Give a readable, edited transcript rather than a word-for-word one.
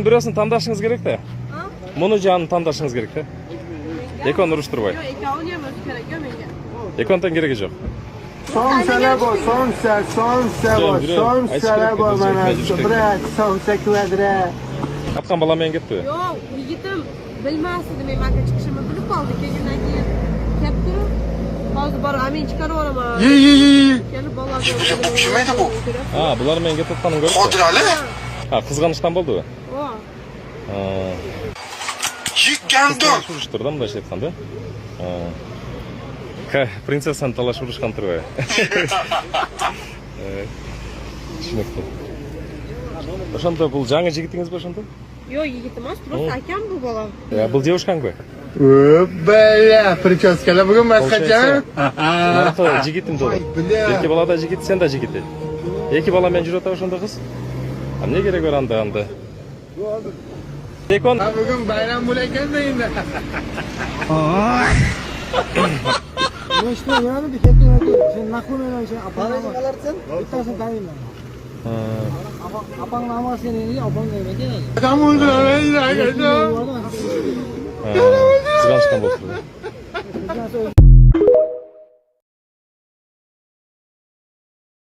Birosin tandaşınız gerek de. Bunu canını tandaşınız gerek de. Ekon uruşturbay. Yok, ikkovini ham o'zi kerak menga. Ekondan gerek yok. Somsalar bor, somsalar bor mana. Bırak, somsa kvadrat. Atkan balam men ketdi. Yo'q, yigitim bilmasdi men maka chiqishimni bilib qoldi. Keyin kelib turib, hozir borib men chiqarib yuboraman. Ye. Kelib bolaga. Pishmaydi bu. Ha, bular menga tutqanim ko'rdi. Qodirali? Ha, qizg'anishdan bo'ldi bu. O. Ha. Yigandon. Surishtirdim bunday aytganda. Ha. Prinsessani talash urishgan turibdi. Tushunibdi. O'shanda bu yangi yigitingiz bo'shanda? Yo'q, yigit emas, просто akam bu bola. Ya, bu девушкаңбы? Bela, prichoskalar bugun boshqacha. Mana yigitim dedi. Ikki balada yigit, sen de yigit. Ikki bala men jurata o'shanda qiz. Ne gerek var anda? Ekon. Bugun bayram bo'lakan-da endi. Nechta yana bir ketdi. Sen naqlmayman sen apangni qalarsan? Bittasini taniyman. Apang nama seni apang neydi? Kamu o'ldiramaydi, akajon. Qizg'anishdan bo'ldi.